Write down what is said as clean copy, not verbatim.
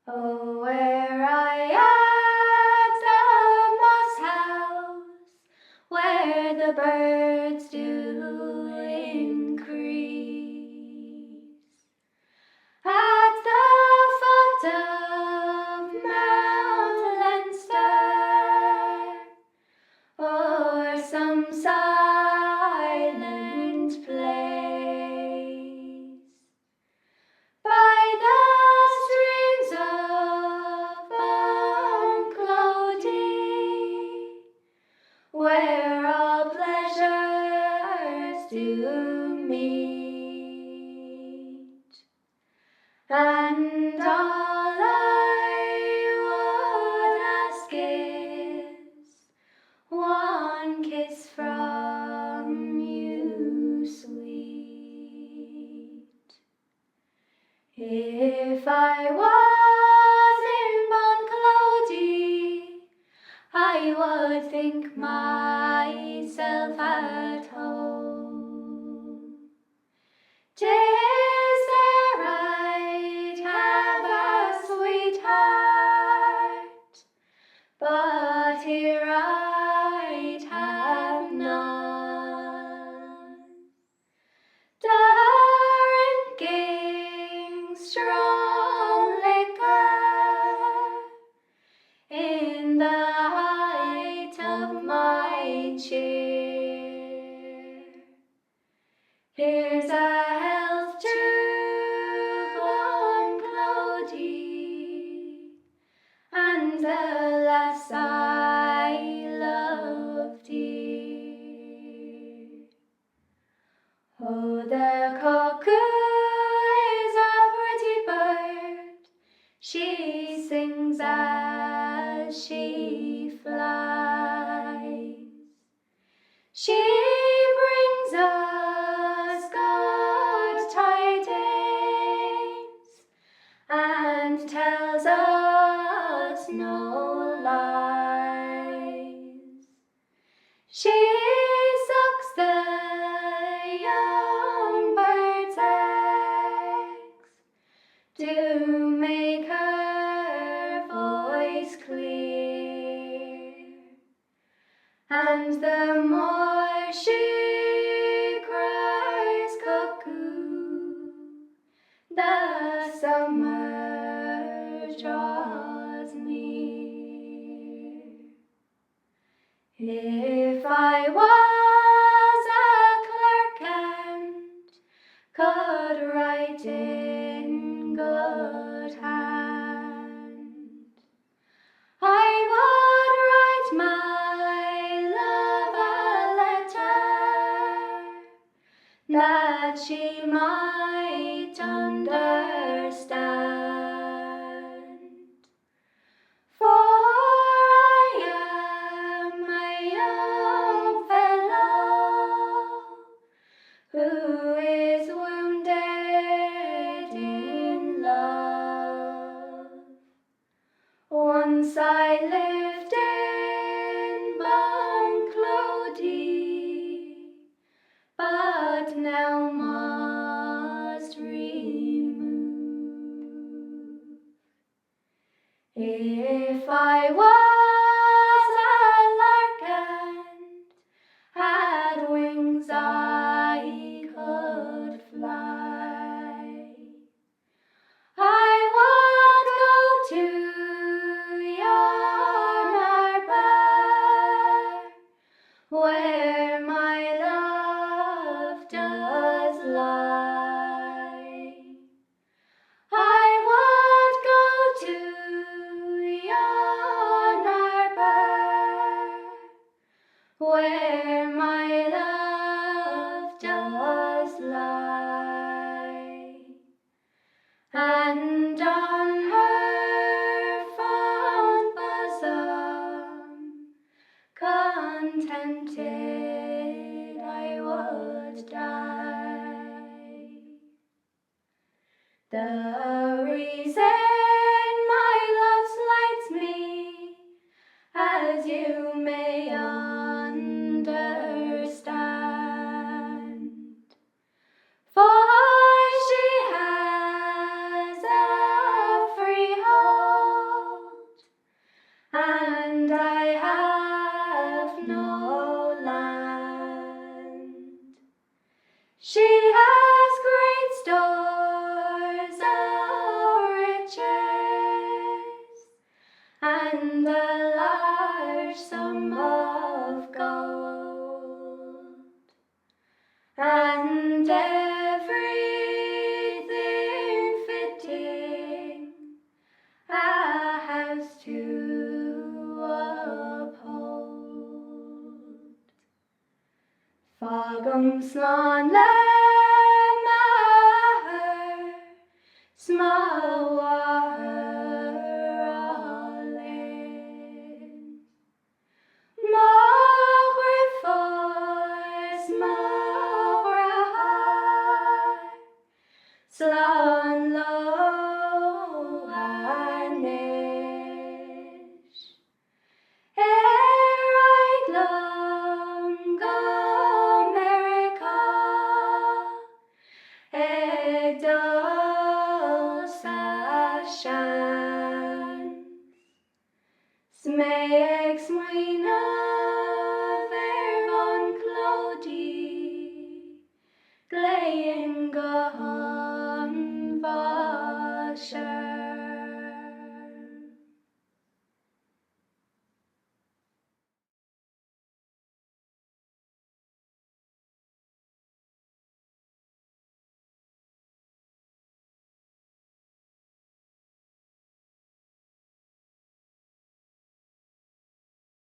Oh, where I at the moss house, where the birds do increase, at the foot of Mount Leinster, or some silent place, by the streams of Bunclody, where all pleasures do meet, and all I would ask is one kiss from you, sweet. If I was in Bunclody, I would think myself at home. 'Tis there I'd have a sweetheart, but here I'd have none. Drinking strong liquor in the height of my cheer. Here's a health to Bunclody, and the lass I love dear. Oh, the cuckoo is a pretty bird, she sings as she flies. She brings us good tidings and tells us no lies. She sucks the young bird's eggs to make her voice clear, and the more she cries cuckoo, the summer draws near. If I was a clerk and could write in good hand, I would write my love a letter that she might understand. For I am a young fellow who is wounded in love. Once I lived in Bunclody, but now must remove. If I was a lark and had wings I could fly, I would go to yon arbor where my love does lie. I would go to yon arbor where my love does lie, and on her fond bosom contented I would die. The reason my love slights me, as you may understand, for she has a free heart Fagum slán le maher, small Fhaoláin. Mogr fórs, mogr high, slán lo arnish. Éire glum go America, dos a shans. Smeig smuoine ver Bunclody, glein go hon vasher.